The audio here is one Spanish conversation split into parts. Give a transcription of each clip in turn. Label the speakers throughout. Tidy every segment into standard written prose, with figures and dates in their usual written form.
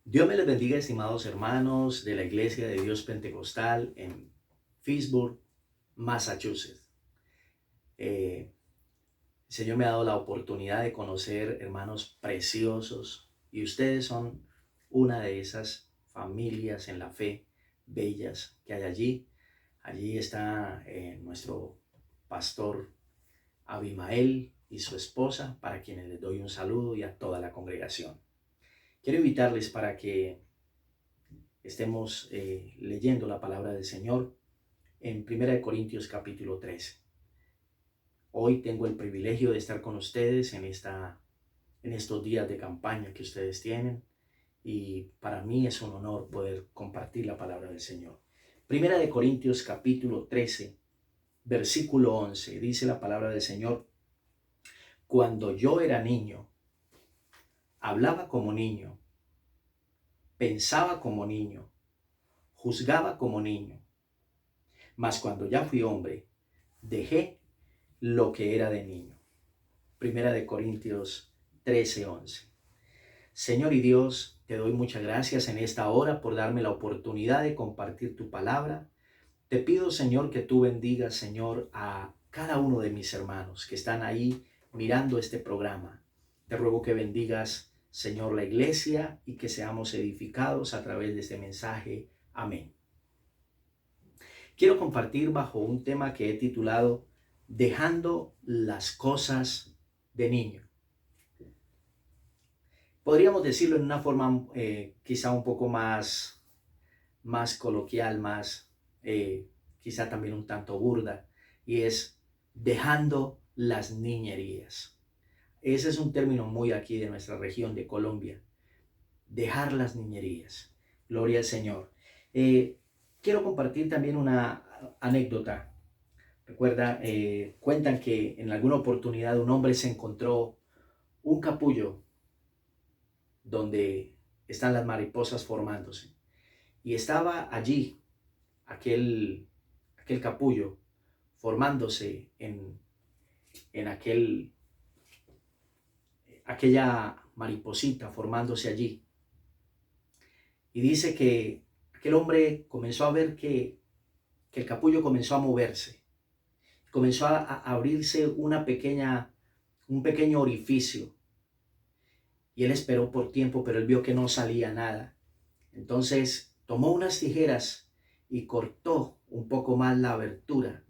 Speaker 1: Dios me les bendiga, estimados hermanos de la Iglesia de Dios Pentecostal en Pittsburgh, Massachusetts. El Señor me ha dado la oportunidad de conocer hermanos preciosos y ustedes son una de esas familias en la fe bellas que hay allí. Allí está nuestro pastor Abimael y su esposa, para quienes les doy un saludo y a toda la congregación. Quiero invitarles para que estemos leyendo la palabra del Señor en 1 Corintios capítulo 13. Hoy tengo el privilegio de estar con ustedes en estos días de campaña que ustedes tienen, y para mí es un honor poder compartir la palabra del Señor. 1 Corintios capítulo 13, versículo 11, dice la palabra del Señor: Cuando yo era niño, hablaba como niño, pensaba como niño, juzgaba como niño. Mas cuando ya fui hombre, dejé lo que era de niño. 1 Corintios 13:11. Señor y Dios, te doy muchas gracias en esta hora por darme la oportunidad de compartir tu palabra. Te pido, Señor, que tú bendigas, Señor, a cada uno de mis hermanos que están ahí mirando este programa. Te ruego que bendigas, Señor, la iglesia y que seamos edificados a través de este mensaje. Amén. Quiero compartir bajo un tema que he titulado Dejando las cosas de niño. Podríamos decirlo en una forma quizá un poco más coloquial, quizá también un tanto burda, y es dejando las niñerías. Ese es un término muy aquí de nuestra región de Colombia, dejar las niñerías. Gloria al Señor. Quiero compartir también una anécdota. Recuerda, cuentan que en alguna oportunidad un hombre se encontró un capullo donde están las mariposas formándose. Y estaba allí aquel capullo formándose en aquella mariposita formándose allí. Y dice que aquel hombre comenzó a ver que el capullo comenzó a moverse. Comenzó a abrirse un pequeño orificio. Y él esperó por tiempo, pero él vio que no salía nada. Entonces tomó unas tijeras y cortó un poco más la abertura.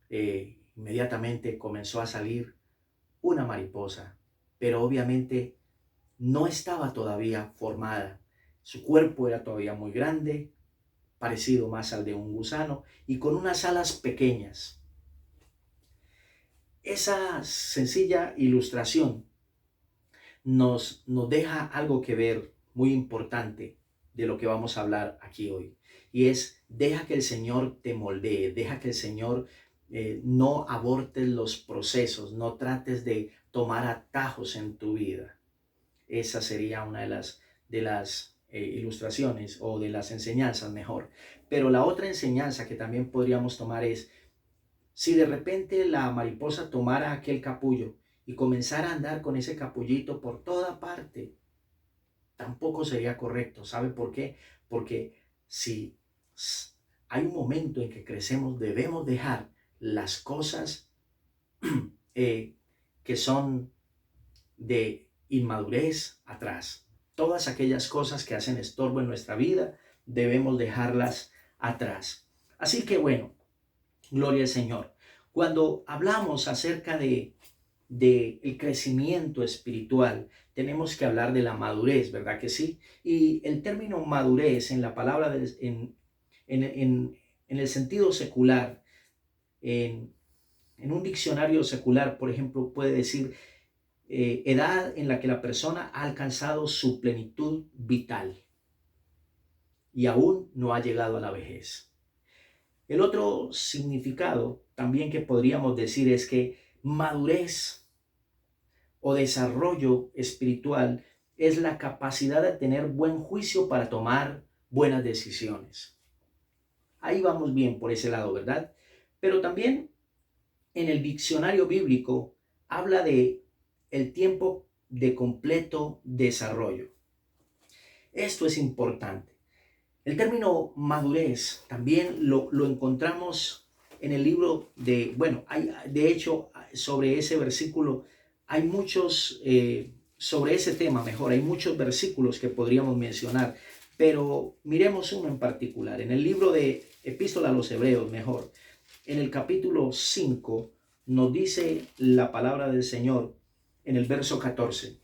Speaker 1: Inmediatamente comenzó a salir una mariposa, pero obviamente no estaba todavía formada. Su cuerpo era todavía muy grande, parecido más al de un gusano, y con unas alas pequeñas. Esa sencilla ilustración nos deja algo que ver muy importante de lo que vamos a hablar aquí hoy. Y es, deja que el Señor te moldee, deja que el Señor no abortes los procesos, no trates de tomar atajos en tu vida. Esa sería una de las ilustraciones o de las enseñanzas mejor. Pero la otra enseñanza que también podríamos tomar es, si de repente la mariposa tomara aquel capullo y comenzara a andar con ese capullito por toda parte, tampoco sería correcto. ¿Sabe por qué? Porque si hay un momento en que crecemos, debemos dejar las cosas eh, que son de inmadurez atrás. Todas aquellas cosas que hacen estorbo en nuestra vida, debemos dejarlas atrás. Así que bueno, gloria al Señor. Cuando hablamos acerca de el crecimiento espiritual, tenemos que hablar de la madurez, ¿verdad que sí? Y el término madurez en la palabra, en el sentido secular, en un diccionario secular, por ejemplo, puede decir edad en la que la persona ha alcanzado su plenitud vital y aún no ha llegado a la vejez. El otro significado también que podríamos decir es que madurez o desarrollo espiritual es la capacidad de tener buen juicio para tomar buenas decisiones. Ahí vamos bien por ese lado, ¿verdad? Pero también en el diccionario bíblico habla de el tiempo de completo desarrollo. Esto es importante. El término madurez también lo encontramos en el libro de, bueno, de hecho, sobre ese versículo hay muchos, sobre ese tema mejor, hay muchos versículos que podríamos mencionar, pero miremos uno en particular. En el libro de Epístola a los Hebreos, mejor, en el capítulo 5, nos dice la palabra del Señor en el verso 14.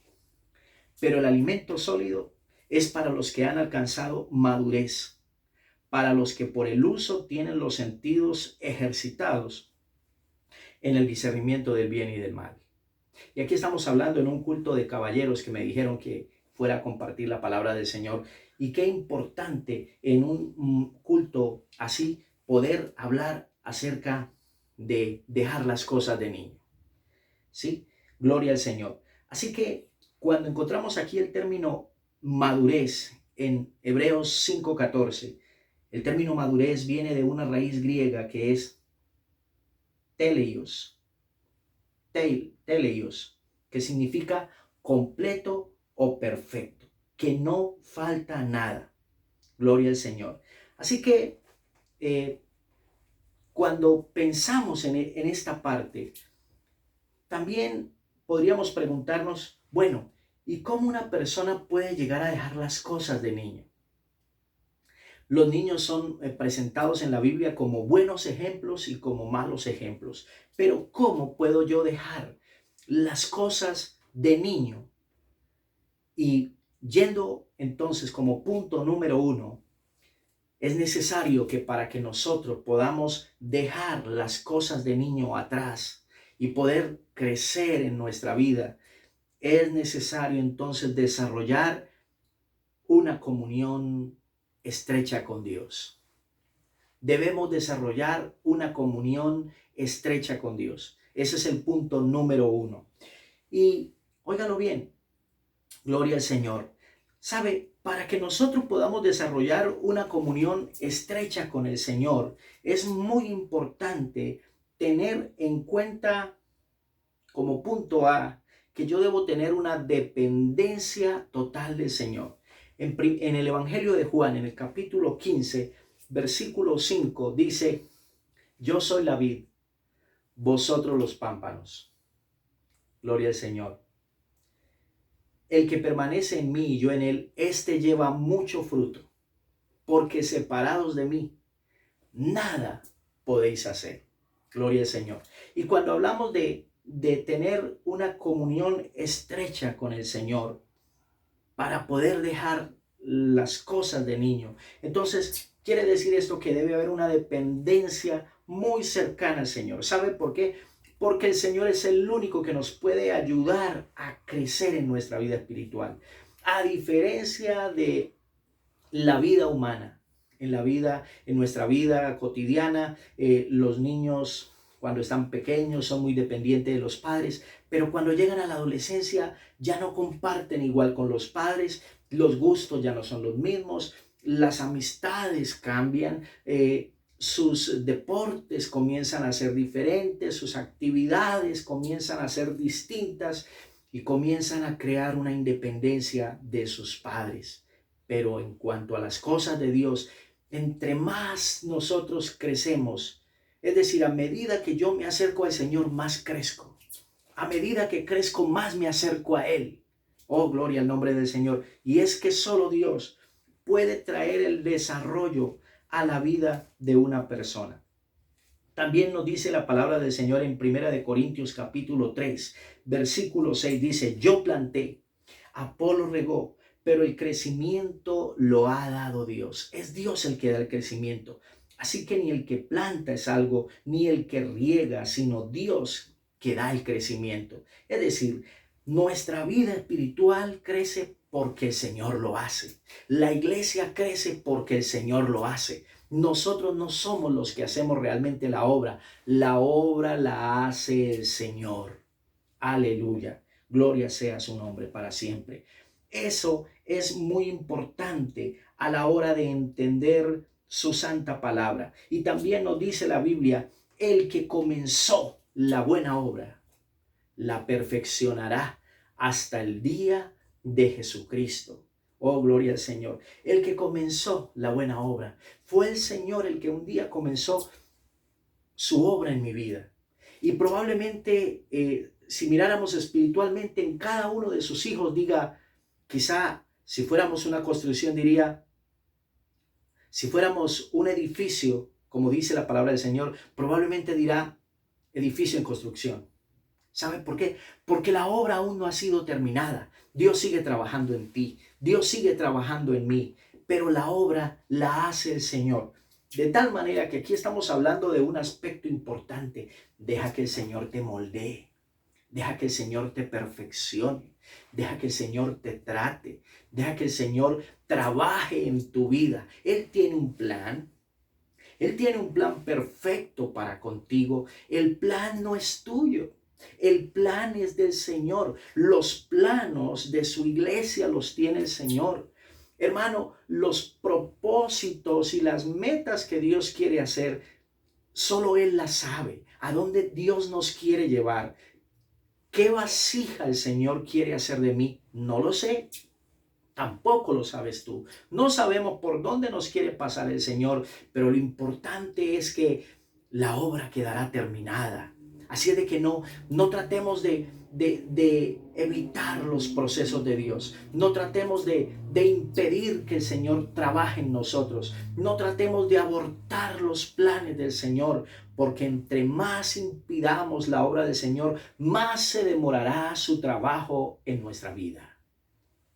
Speaker 1: Pero el alimento sólido es para los que han alcanzado madurez, para los que por el uso tienen los sentidos ejercitados en el discernimiento del bien y del mal. Y aquí estamos hablando en un culto de caballeros que me dijeron que fuera a compartir la palabra del Señor. Y qué importante en un culto así poder hablar acerca de dejar las cosas de niño. ¿Sí? Gloria al Señor. Así que cuando encontramos aquí el término madurez en Hebreos 5:14, el término madurez viene de una raíz griega que es teleios, teleios, que significa completo o perfecto, que no falta nada. Gloria al Señor. Así que cuando pensamos en esta parte, también podríamos preguntarnos, bueno, ¿y cómo una persona puede llegar a dejar las cosas de niño? Los niños son presentados en la Biblia como buenos ejemplos y como malos ejemplos. Pero ¿cómo puedo yo dejar las cosas de niño? Y yendo entonces como punto número 1, es necesario que para que nosotros podamos dejar las cosas de niño atrás y poder crecer en nuestra vida, es necesario entonces desarrollar una comunión estrecha con Dios. Debemos desarrollar una comunión estrecha con Dios. Ese es el punto número 1. Y óigalo bien, gloria al Señor. ¿Sabe? Para que nosotros podamos desarrollar una comunión estrecha con el Señor, es muy importante tener en cuenta como punto A que yo debo tener una dependencia total del Señor. En el Evangelio de Juan, en el capítulo 15, versículo 5, dice, yo soy la vid, vosotros los pámpanos. Gloria al Señor. El que permanece en mí y yo en él, éste lleva mucho fruto, porque separados de mí, nada podéis hacer. Gloria al Señor. Y cuando hablamos de tener una comunión estrecha con el Señor, para poder dejar las cosas de niño, entonces quiere decir esto que debe haber una dependencia muy cercana al Señor. ¿Sabe por qué? Porque el Señor es el único que nos puede ayudar a crecer en nuestra vida espiritual. A diferencia de la vida humana, en nuestra vida cotidiana, los niños cuando están pequeños son muy dependientes de los padres, pero cuando llegan a la adolescencia ya no comparten igual con los padres, los gustos ya no son los mismos, las amistades cambian, sus deportes comienzan a ser diferentes, sus actividades comienzan a ser distintas y comienzan a crear una independencia de sus padres. Pero en cuanto a las cosas de Dios, entre más nosotros crecemos, es decir, a medida que yo me acerco al Señor, más crezco. A medida que crezco, más me acerco a Él. Oh, gloria al nombre del Señor. Y es que solo Dios puede traer el desarrollo a la vida de una persona. También nos dice la palabra del Señor en 1 Corintios capítulo 3, versículo 6, dice, yo planté, Apolo regó, pero el crecimiento lo ha dado Dios. Es Dios el que da el crecimiento. Así que ni el que planta es algo, ni el que riega, sino Dios que da el crecimiento. Es decir, nuestra vida espiritual crece porque el Señor lo hace. La iglesia crece porque el Señor lo hace. Nosotros no somos los que hacemos realmente la obra la hace el Señor. Aleluya. Gloria sea su nombre para siempre. Eso es muy importante a la hora de entender su santa palabra. Y también nos dice la Biblia, el que comenzó la buena obra, la perfeccionará hasta el día de Jesucristo. Oh, gloria al Señor. El que comenzó la buena obra. Fue el Señor el que un día comenzó su obra en mi vida. Y probablemente, si miráramos espiritualmente en cada uno de sus hijos, diga, quizá si fuéramos una construcción, diría, si fuéramos un edificio, como dice la palabra del Señor, probablemente dirá edificio en construcción. ¿Sabe por qué? Porque la obra aún no ha sido terminada. Dios sigue trabajando en ti. Dios sigue trabajando en mí. Pero la obra la hace el Señor. De tal manera que aquí estamos hablando de un aspecto importante. Deja que el Señor te moldee. Deja que el Señor te perfeccione. Deja que el Señor te trate. Deja que el Señor trabaje en tu vida. Él tiene un plan. Él tiene un plan perfecto para contigo. El plan no es tuyo. El plan es del Señor. Los planos de su iglesia los tiene el Señor. Hermano, los propósitos y las metas que Dios quiere hacer, solo Él las sabe. A dónde Dios nos quiere llevar. ¿Qué vasija el Señor quiere hacer de mí? No lo sé. Tampoco lo sabes tú. No sabemos por dónde nos quiere pasar el Señor, pero lo importante es que la obra quedará terminada. Así es de que no tratemos de evitar los procesos de Dios. No tratemos de impedir que el Señor trabaje en nosotros. No tratemos de abortar los planes del Señor, porque entre más impidamos la obra del Señor, más se demorará su trabajo en nuestra vida.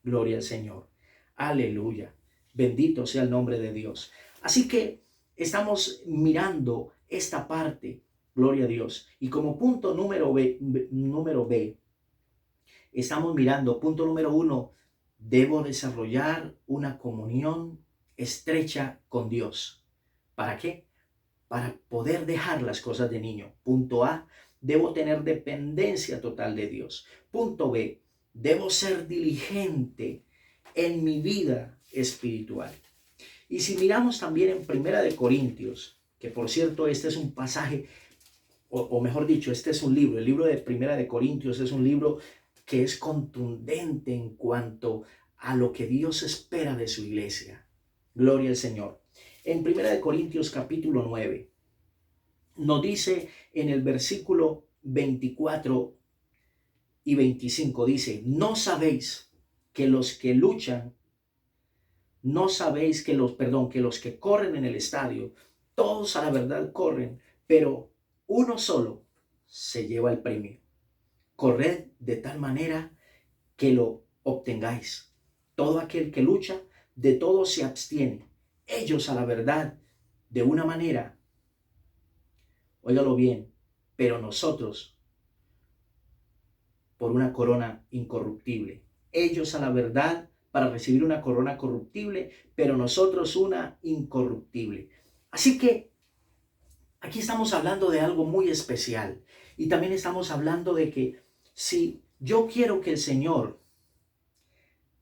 Speaker 1: Gloria al Señor. Aleluya. Bendito sea el nombre de Dios. Así que estamos mirando esta parte. Gloria a Dios. Y como punto número B, estamos mirando, punto número 1, debo desarrollar una comunión estrecha con Dios. ¿Para qué? Para poder dejar las cosas de niño. Punto A, debo tener dependencia total de Dios. Punto B, debo ser diligente en mi vida espiritual. Y si miramos también en Primera de Corintios, que por cierto este es un pasaje, o mejor dicho, este es un libro, el libro de Primera de Corintios es un libro que es contundente en cuanto a lo que Dios espera de su iglesia. Gloria al Señor. En Primera de Corintios capítulo 9, nos dice en el versículo 24 y 25, dice, no sabéis que los que luchan, no sabéis que los que corren en el estadio, todos a la verdad corren, pero uno solo se lleva el premio. Corred de tal manera que lo obtengáis. Todo aquel que lucha, de todo se abstiene. Ellos a la verdad, de una manera, óigalo bien, pero nosotros por una corona incorruptible. Ellos a la verdad para recibir una corona corruptible, pero nosotros una incorruptible. Así que aquí estamos hablando de algo muy especial. Y también estamos hablando de que si yo quiero que el Señor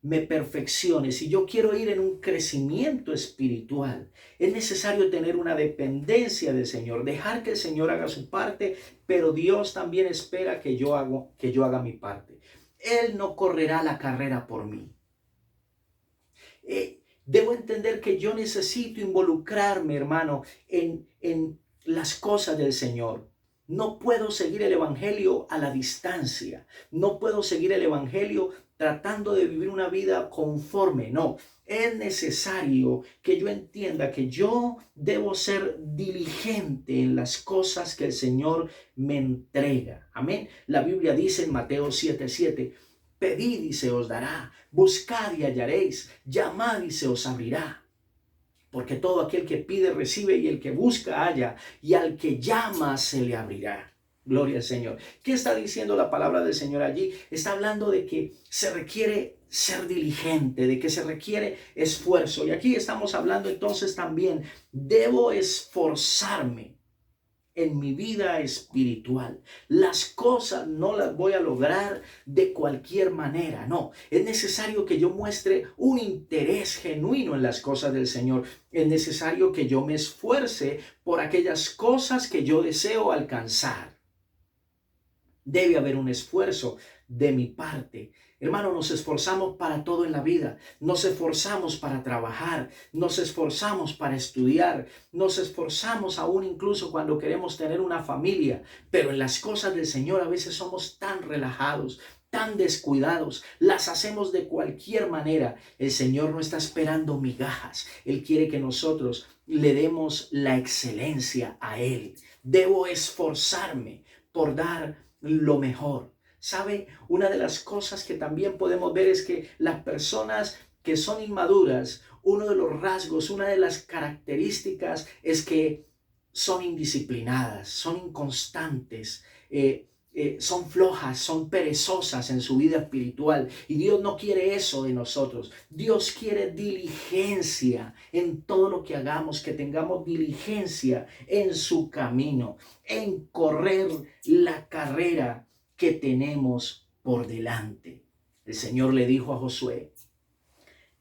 Speaker 1: me perfeccione, si yo quiero ir en un crecimiento espiritual, es necesario tener una dependencia del Señor, dejar que el Señor haga su parte, pero Dios también espera que yo haga mi parte. Él no correrá la carrera por mí. Debo entender que yo necesito involucrarme, hermano, en las cosas del Señor. No puedo seguir el Evangelio a la distancia. No puedo seguir el Evangelio tratando de vivir una vida conforme. No, es necesario que yo entienda que yo debo ser diligente en las cosas que el Señor me entrega. Amén. La Biblia dice en Mateo 7:7, pedid y se os dará, buscad y hallaréis, llamad y se os abrirá. Porque todo aquel que pide recibe y el que busca halla y al que llama se le abrirá. Gloria al Señor. ¿Qué está diciendo la palabra del Señor allí? Está hablando de que se requiere ser diligente, de que se requiere esfuerzo. Y aquí estamos hablando entonces también, debo esforzarme en mi vida espiritual. Las cosas no las voy a lograr de cualquier manera, no. Es necesario que yo muestre un interés genuino en las cosas del Señor. Es necesario que yo me esfuerce por aquellas cosas que yo deseo alcanzar. Debe haber un esfuerzo de mi parte. Hermano, nos esforzamos para todo en la vida. Nos esforzamos para trabajar, nos esforzamos para estudiar, nos esforzamos aún incluso cuando queremos tener una familia. Pero en las cosas del Señor a veces somos tan relajados, tan descuidados, las hacemos de cualquier manera. El Señor no está esperando migajas. Él quiere que nosotros le demos la excelencia a Él. Debo esforzarme por dar lo mejor. ¿Sabe? Una de las cosas que también podemos ver es que las personas que son inmaduras, uno de los rasgos, una de las características es que son indisciplinadas, son inconstantes, son flojas, son perezosas en su vida espiritual. Y Dios no quiere eso de nosotros. Dios quiere diligencia en todo lo que hagamos, que tengamos diligencia en su camino, en correr la carrera que tenemos por delante. El Señor le dijo a Josué: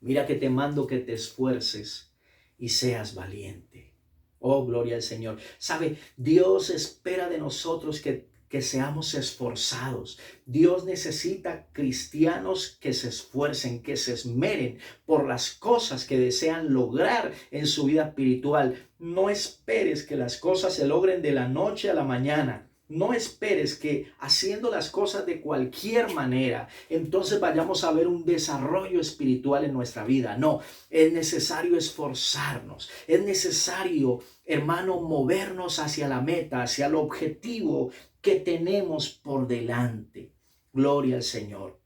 Speaker 1: mira que te mando que te esfuerces y seas valiente. Oh, gloria al Señor. ¿Sabe? Dios espera de nosotros que seamos esforzados. Dios necesita cristianos que se esfuercen, que se esmeren por las cosas que desean lograr en su vida espiritual. No esperes que las cosas se logren de la noche a la mañana. No esperes que haciendo las cosas de cualquier manera, entonces vayamos a ver un desarrollo espiritual en nuestra vida. No, es necesario esforzarnos. Es necesario, hermano, movernos hacia la meta, hacia el objetivo que tenemos por delante. Gloria al Señor.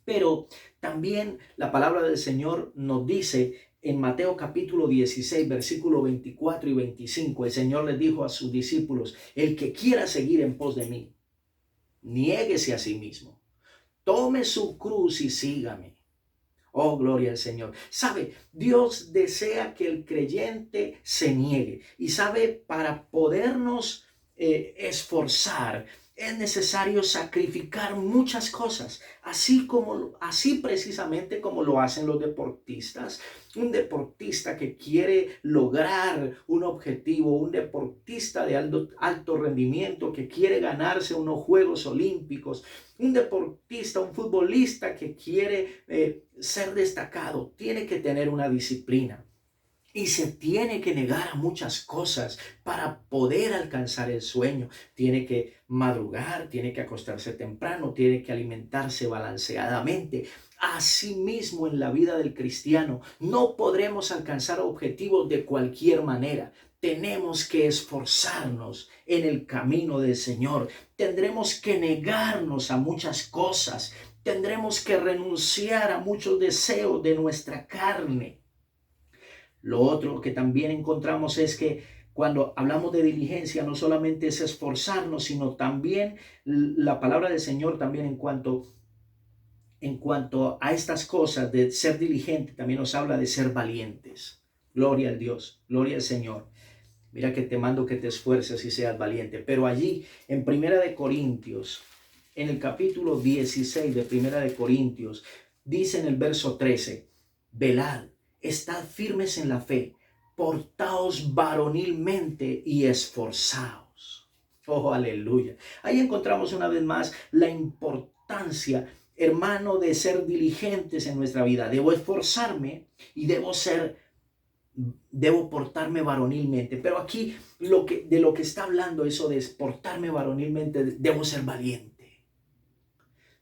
Speaker 1: Pero también la palabra del Señor nos dice en Mateo capítulo 16, versículo 24 y 25, el Señor les dijo a sus discípulos: el que quiera seguir en pos de mí, niéguese a sí mismo, tome su cruz y sígame. Oh, gloria al Señor. Sabe, Dios desea que el creyente se niegue. Y sabe, para podernos esforzar, es necesario sacrificar muchas cosas, así precisamente como lo hacen los deportistas. Un deportista que quiere lograr un objetivo, un deportista de alto rendimiento que quiere ganarse unos Juegos Olímpicos, un deportista, un futbolista que quiere ser destacado, tiene que tener una disciplina. Y se tiene que negar a muchas cosas para poder alcanzar el sueño. Tiene que madrugar, tiene que acostarse temprano, tiene que alimentarse balanceadamente. Asimismo, en la vida del cristiano, no podremos alcanzar objetivos de cualquier manera. Tenemos que esforzarnos en el camino del Señor. Tendremos que negarnos a muchas cosas. Tendremos que renunciar a muchos deseos de nuestra carne. Lo otro que también encontramos es que cuando hablamos de diligencia, no solamente es esforzarnos, sino también la palabra del Señor también en cuanto a estas cosas de ser diligente, también nos habla de ser valientes. Gloria al Dios, gloria al Señor. Mira que te mando que te esfuerces y seas valiente. Pero allí en Primera de Corintios, en el capítulo 16 de Primera de Corintios, dice en el verso 13, velad, estad firmes en la fe, portaos varonilmente y esforzaos. Oh, aleluya. Ahí encontramos una vez más la importancia, hermano, de ser diligentes en nuestra vida. Debo esforzarme y debo portarme varonilmente. Pero aquí de lo que está hablando eso de portarme varonilmente, debo ser valiente.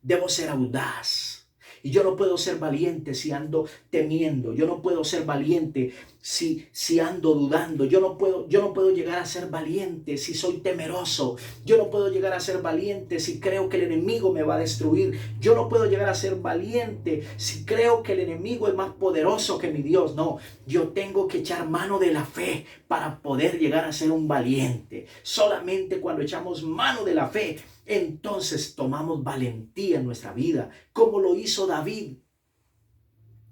Speaker 1: Debo ser audaz. Y yo no puedo ser valiente si ando temiendo. Yo no puedo ser valiente si ando dudando. Yo no puedo llegar a ser valiente si soy temeroso. Yo no puedo llegar a ser valiente si creo que el enemigo me va a destruir. Yo no puedo llegar a ser valiente si creo que el enemigo es más poderoso que mi Dios. No, yo tengo que echar mano de la fe para poder llegar a ser un valiente. Solamente cuando echamos mano de la fe, entonces tomamos valentía en nuestra vida, como lo hizo David.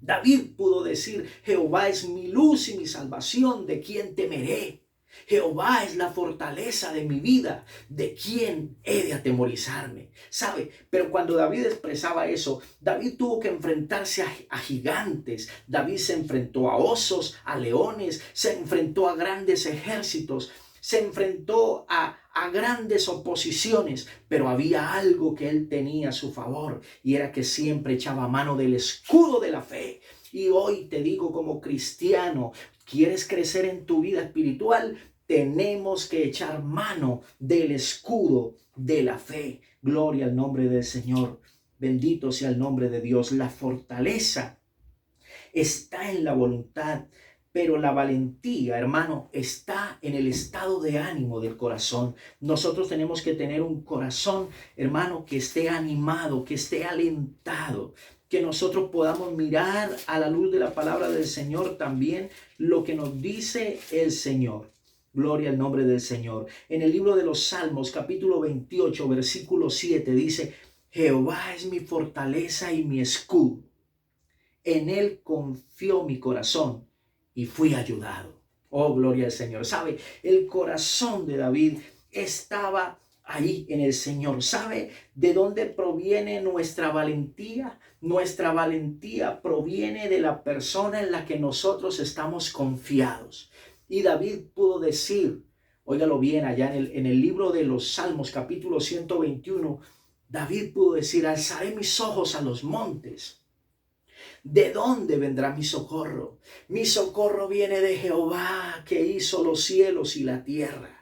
Speaker 1: David pudo decir: Jehová es mi luz y mi salvación, ¿de quién temeré? Jehová es la fortaleza de mi vida, ¿de quién he de atemorizarme? ¿Sabe? Pero cuando David expresaba eso, David tuvo que enfrentarse a gigantes. David se enfrentó a osos, a leones, se enfrentó a grandes ejércitos. se enfrentó a grandes oposiciones, pero había algo que él tenía a su favor y era que siempre echaba mano del escudo de la fe. Y hoy te digo como cristiano, ¿quieres crecer en tu vida espiritual? Tenemos que echar mano del escudo de la fe. Gloria al nombre del Señor. Bendito sea el nombre de Dios. La fortaleza está en la voluntad, pero la valentía, hermano, está en el estado de ánimo del corazón. Nosotros tenemos que tener un corazón, hermano, que esté animado, que esté alentado, que nosotros podamos mirar a la luz de la palabra del Señor también lo que nos dice el Señor. Gloria al nombre del Señor. En el libro de los Salmos, capítulo 28, versículo 7, dice: Jehová es mi fortaleza y mi escudo. En él confió mi corazón y fui ayudado. Oh, gloria al Señor. ¿Sabe? El corazón de David estaba ahí en el Señor. ¿Sabe de dónde proviene nuestra valentía? Nuestra valentía proviene de la persona en la que nosotros estamos confiados. Y David pudo decir, óigalo bien, allá en el libro de los Salmos, capítulo 121, David pudo decir: alzaré mis ojos a los montes. ¿De dónde vendrá mi socorro? Mi socorro viene de Jehová, que hizo los cielos y la tierra.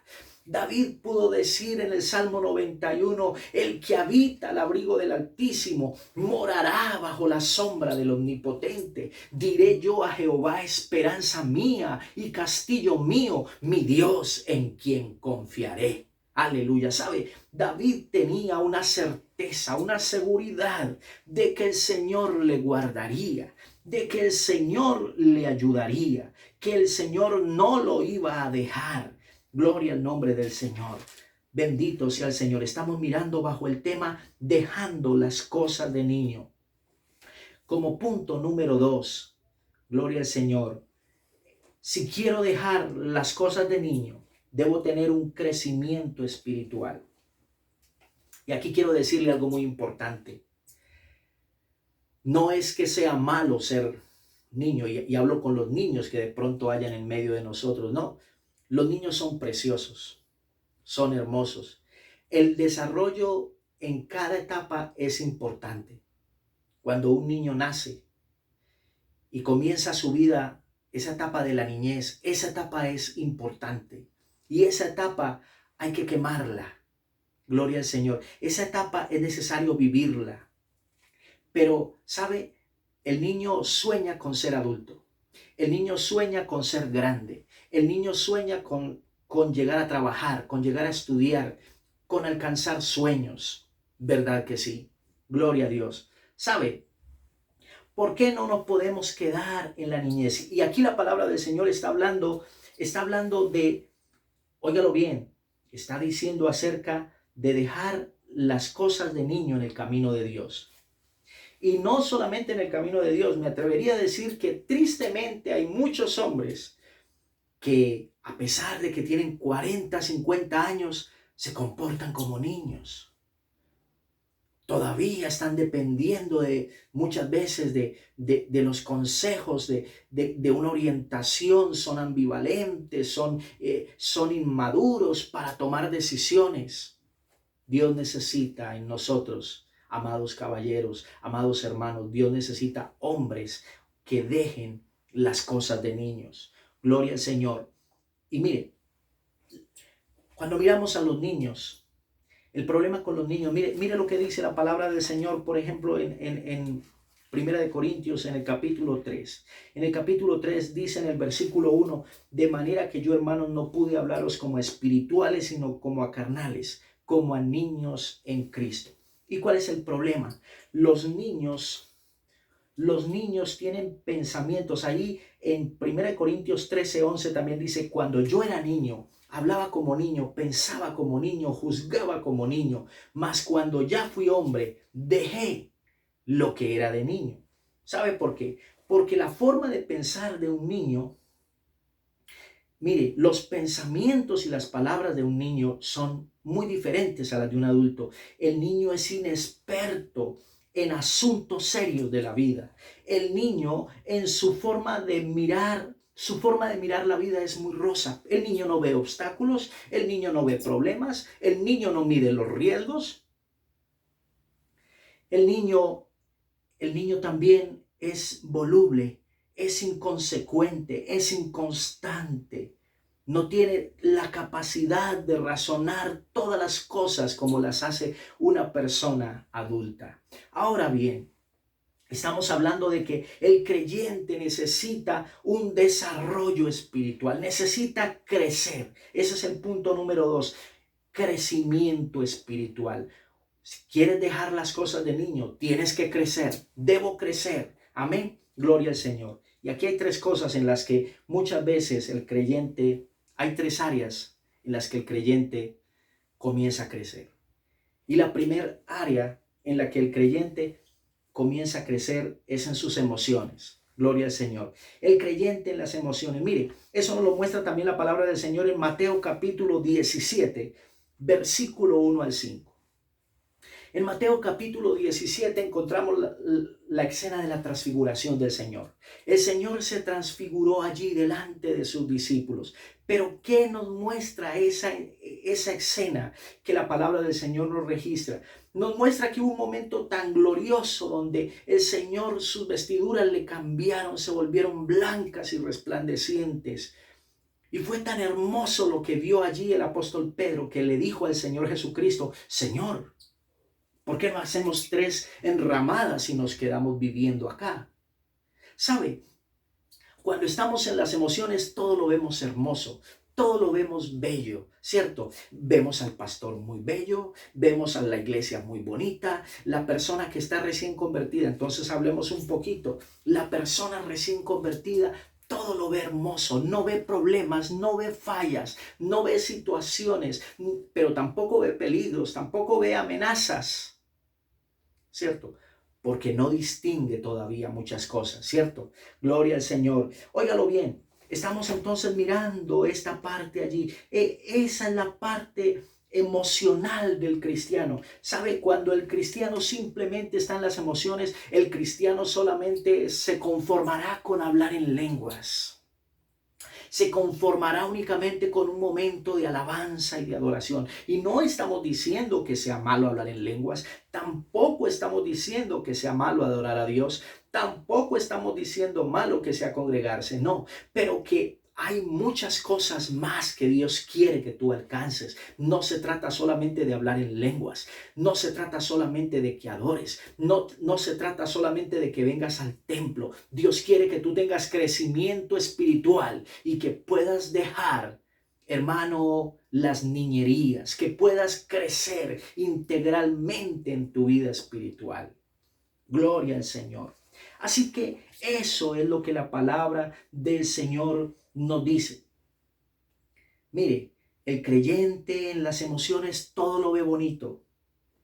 Speaker 1: David pudo decir en el Salmo 91, el que habita al abrigo del Altísimo morará bajo la sombra del Omnipotente. Diré yo a Jehová, esperanza mía y castillo mío, mi Dios en quien confiaré. Aleluya. ¿Sabe? David tenía una certeza, una seguridad de que el Señor le guardaría, de que el Señor le ayudaría, que el Señor no lo iba a dejar. Gloria al nombre del Señor. Bendito sea el Señor. Estamos mirando bajo el tema dejando las cosas de niño. Como punto número 2, gloria al Señor. Si quiero dejar las cosas de niño, debo tener un crecimiento espiritual. Y aquí quiero decirle algo muy importante. No es que sea malo ser niño, y hablo con los niños que de pronto hayan en medio de nosotros. No, los niños son preciosos, son hermosos. El desarrollo en cada etapa es importante. Cuando un niño nace y comienza su vida, esa etapa de la niñez, esa etapa es importante. Y esa etapa hay que quemarla. Gloria al Señor. Esa etapa es necesario vivirla. Pero, ¿sabe? El niño sueña con ser adulto. El niño sueña con ser grande. El niño sueña con llegar a trabajar, con llegar a estudiar, con alcanzar sueños. ¿Verdad que sí? Gloria a Dios. ¿Sabe? ¿Por qué no nos podemos quedar en la niñez? Y aquí la palabra del Señor está hablando de, óigalo bien, está diciendo acerca de dejar las cosas de niño en el camino de Dios. Y no solamente en el camino de Dios, me atrevería a decir que tristemente hay muchos hombres que a pesar de que tienen 40, 50 años, se comportan como niños. Todavía están dependiendo muchas veces de los consejos, de una orientación, son ambivalentes, son inmaduros para tomar decisiones. Dios necesita en nosotros, amados caballeros, amados hermanos, Dios necesita hombres que dejen las cosas de niños. Gloria al Señor. Y mire, cuando miramos a los niños, el problema con los niños, mire lo que dice la palabra del Señor, por ejemplo, en Primera de Corintios, en el capítulo 3. En el capítulo 3 dice en el versículo 1, de manera que yo, hermanos, no pude hablaros como a espirituales, sino como a carnales, como a niños en Cristo. ¿Y cuál es el problema? Los niños tienen pensamientos. Ahí en 1 Corintios 13:11 también dice, cuando yo era niño, hablaba como niño, pensaba como niño, juzgaba como niño, mas cuando ya fui hombre, dejé lo que era de niño. ¿Sabe por qué? Porque la forma de pensar de un niño, mire, los pensamientos y las palabras de un niño son muy diferentes a las de un adulto. El niño es inexperto en asuntos serios de la vida. El niño, en su forma de mirar Su forma de mirar la vida es muy rosa. El niño no ve obstáculos, el niño no ve problemas, el niño no mide los riesgos. El niño, el niño también es voluble, es inconsecuente, es inconstante. No tiene la capacidad de razonar todas las cosas como las hace una persona adulta. Ahora bien, estamos hablando de que el creyente necesita un desarrollo espiritual, necesita crecer. Ese es el punto número 2, crecimiento espiritual. Si quieres dejar las cosas de niño, tienes que crecer. Debo crecer. Amén. Gloria al Señor. Y aquí hay 3 cosas en las que muchas veces el creyente, hay 3 áreas en las que el creyente comienza a crecer. Y la primera área en la que el creyente comienza a crecer es en sus emociones. Gloria al Señor. El creyente en las emociones. Mire, eso nos lo muestra también la palabra del Señor en Mateo capítulo 17, versículo 1 al 5. En Mateo capítulo 17 encontramos la escena de la transfiguración del Señor. El Señor se transfiguró allí delante de sus discípulos. Pero ¿qué nos muestra esa escena que la palabra del Señor nos registra? Nos muestra que hubo un momento tan glorioso donde el Señor, sus vestiduras le cambiaron, se volvieron blancas y resplandecientes. Y fue tan hermoso lo que vio allí el apóstol Pedro, que le dijo al Señor Jesucristo: Señor, ¿por qué no hacemos 3 enramadas y nos quedamos viviendo acá? ¿Sabe? Cuando estamos en las emociones, todo lo vemos hermoso, todo lo vemos bello, ¿cierto? Vemos al pastor muy bello, vemos a la iglesia muy bonita, la persona que está recién convertida. Entonces hablemos un poquito. La persona recién convertida todo lo ve hermoso, no ve problemas, no ve fallas, no ve situaciones, pero tampoco ve peligros, tampoco ve amenazas. ¿Cierto? Porque no distingue todavía muchas cosas, ¿cierto? Gloria al Señor. Óigalo bien, estamos entonces mirando esta parte allí. Esa es la parte emocional del cristiano. ¿Sabe? Cuando el cristiano simplemente está en las emociones, el cristiano solamente se conformará con hablar en lenguas. Se conformará únicamente con un momento de alabanza y de adoración. Y no estamos diciendo que sea malo hablar en lenguas, tampoco estamos diciendo que sea malo adorar a Dios, tampoco estamos diciendo malo que sea congregarse, no, pero que hay muchas cosas más que Dios quiere que tú alcances. No se trata solamente de hablar en lenguas, no se trata solamente de que adores, no se trata solamente de que vengas al templo. Dios quiere que tú tengas crecimiento espiritual y que puedas dejar, hermano, las niñerías, que puedas crecer integralmente en tu vida espiritual. Gloria al Señor. Así que eso es lo que la palabra del Señor nos dice. Mire, el creyente en las emociones todo lo ve bonito,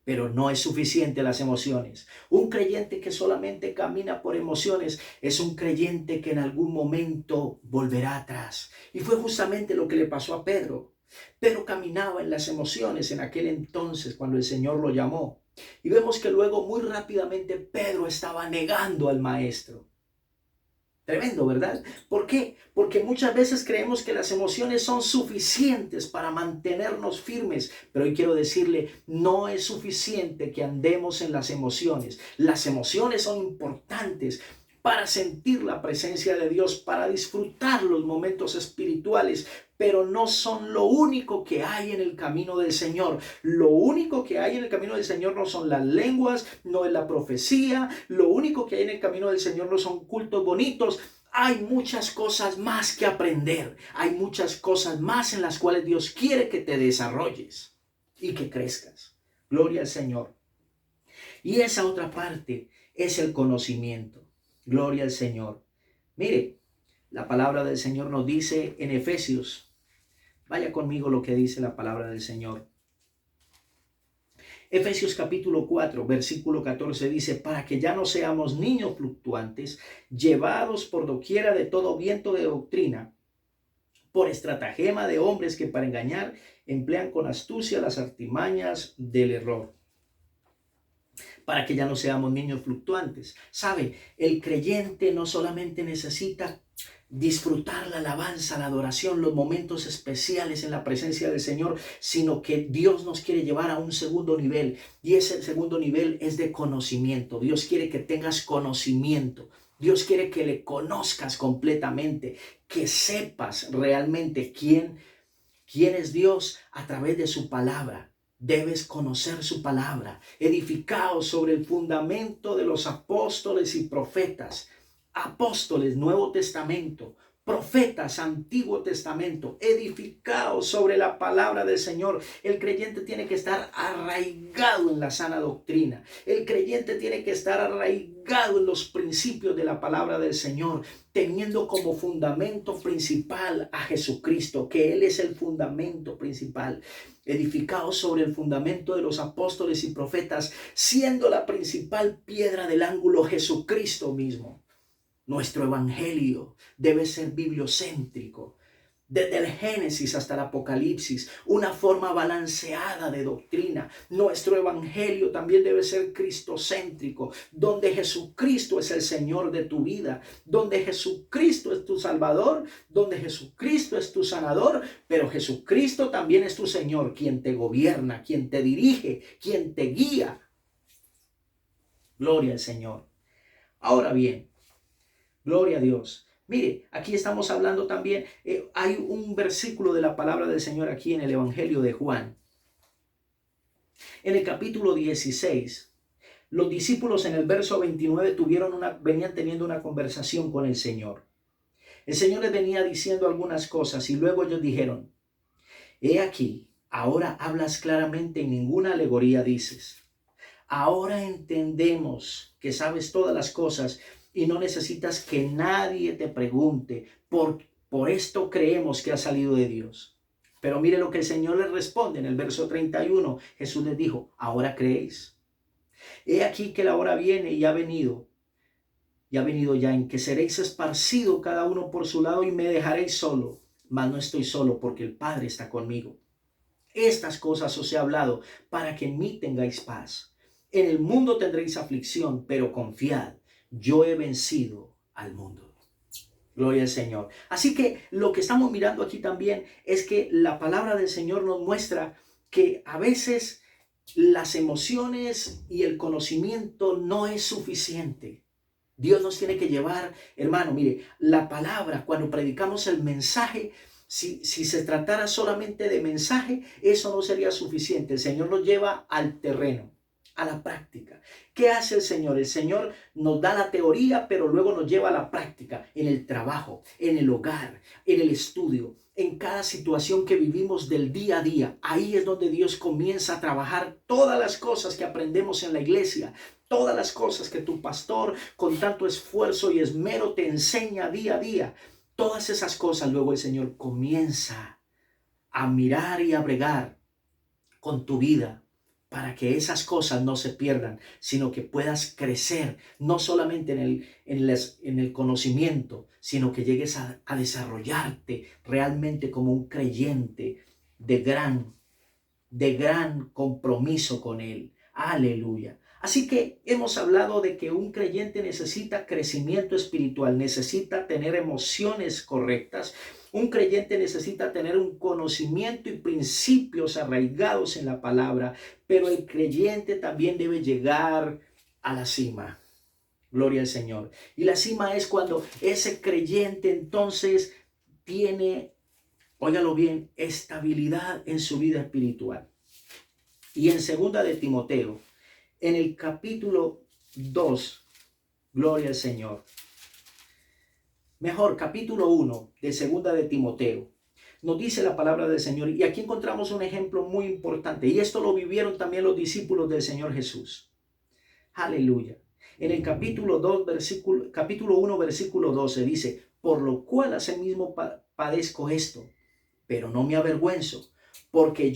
Speaker 1: pero no es suficiente las emociones. Un creyente que solamente camina por emociones es un creyente que en algún momento volverá atrás. Y fue justamente lo que le pasó a Pedro. Pedro caminaba en las emociones en aquel entonces cuando el Señor lo llamó. Y vemos que luego muy rápidamente Pedro estaba negando al maestro. Tremendo, ¿verdad? ¿Por qué? Porque muchas veces creemos que las emociones son suficientes para mantenernos firmes, pero hoy quiero decirle, no es suficiente que andemos en las emociones. Las emociones son importantes para sentir la presencia de Dios, para disfrutar los momentos espirituales, pero no son lo único que hay en el camino del Señor. Lo único que hay en el camino del Señor no son las lenguas, no es la profecía, lo único que hay en el camino del Señor no son cultos bonitos. Hay muchas cosas más que aprender, hay muchas cosas más en las cuales Dios quiere que te desarrolles y que crezcas. Gloria al Señor. Y esa otra parte es el conocimiento. Gloria al Señor. Mire, la palabra del Señor nos dice en Efesios. Vaya conmigo lo que dice la palabra del Señor. Efesios capítulo 4, versículo 14 dice: para que ya no seamos niños fluctuantes, llevados por doquiera de todo viento de doctrina, por estratagema de hombres que para engañar emplean con astucia las artimañas del error. Para que ya no seamos niños fluctuantes. ¿Sabe? El creyente no solamente necesita disfrutar la alabanza, la adoración, los momentos especiales en la presencia del Señor, sino que Dios nos quiere llevar a un segundo nivel, y ese segundo nivel es de conocimiento. Dios quiere que tengas conocimiento. Dios quiere que le conozcas completamente, que sepas realmente quién es Dios a través de su palabra. Debes conocer su palabra, edificado sobre el fundamento de los apóstoles y profetas. Apóstoles, Nuevo Testamento, profetas, Antiguo Testamento, edificados sobre la palabra del Señor. El creyente tiene que estar arraigado en la sana doctrina. El creyente tiene que estar arraigado en los principios de la palabra del Señor, teniendo como fundamento principal a Jesucristo, que Él es el fundamento principal. Edificados sobre el fundamento de los apóstoles y profetas, siendo la principal piedra del ángulo Jesucristo mismo. Nuestro evangelio debe ser bibliocéntrico, desde el Génesis hasta el Apocalipsis, una forma balanceada de doctrina. Nuestro evangelio también debe ser cristocéntrico, donde Jesucristo es el Señor de tu vida, donde Jesucristo es tu Salvador, donde Jesucristo es tu sanador, pero Jesucristo también es tu Señor, quien te gobierna, quien te dirige, quien te guía. Gloria al Señor. Ahora bien, gloria a Dios. Mire, aquí estamos hablando también, hay un versículo de la palabra del Señor aquí en el Evangelio de Juan. En el capítulo 16, los discípulos en el verso 29 venían teniendo una conversación con el Señor. El Señor les venía diciendo algunas cosas y luego ellos dijeron: he aquí, ahora hablas claramente y ninguna alegoría dices. Ahora entendemos que sabes todas las cosas y no necesitas que nadie te pregunte. Por esto creemos que ha salido de Dios. Pero mire lo que el Señor les responde en el verso 31. Jesús les dijo: ¿ahora creéis? He aquí que la hora viene y ha venido ya en que seréis esparcidos cada uno por su lado y me dejaréis solo. Mas no estoy solo, porque el Padre está conmigo. Estas cosas os he hablado para que en mí tengáis paz. En el mundo tendréis aflicción, pero confiad, yo he vencido al mundo. Gloria al Señor. Así que lo que estamos mirando aquí también es que la palabra del Señor nos muestra que a veces las emociones y el conocimiento no es suficiente. Dios nos tiene que llevar, hermano, mire, la palabra, cuando predicamos el mensaje, si se tratara solamente de mensaje, eso no sería suficiente. El Señor nos lleva al terreno, a la práctica. ¿Qué hace el Señor? El Señor nos da la teoría, pero luego nos lleva a la práctica, en el trabajo, en el hogar, en el estudio, en cada situación que vivimos del día a día. Ahí es donde Dios comienza a trabajar todas las cosas que aprendemos en la iglesia, todas las cosas que tu pastor con tanto esfuerzo y esmero te enseña día a día. Todas esas cosas luego el Señor comienza a mirar y a bregar con tu vida, para que esas cosas no se pierdan, sino que puedas crecer, no solamente en el conocimiento, sino que llegues a desarrollarte realmente como un creyente de gran compromiso con Él. Aleluya. Así que hemos hablado de que un creyente necesita crecimiento espiritual, necesita tener emociones correctas. Un creyente necesita tener un conocimiento y principios arraigados en la palabra, pero el creyente también debe llegar a la cima. Gloria al Señor. Y la cima es cuando ese creyente entonces tiene, óigalo bien, estabilidad en su vida espiritual. Y en segunda de Timoteo, en el capítulo 2, gloria al Señor. Mejor, capítulo 1 de segunda de Timoteo. Nos dice la palabra del Señor, y aquí encontramos un ejemplo muy importante, y esto lo vivieron también los discípulos del Señor Jesús. Aleluya. En el capítulo 1, versículo 12 dice: por lo cual asimismo padezco esto, pero no me avergüenzo, porque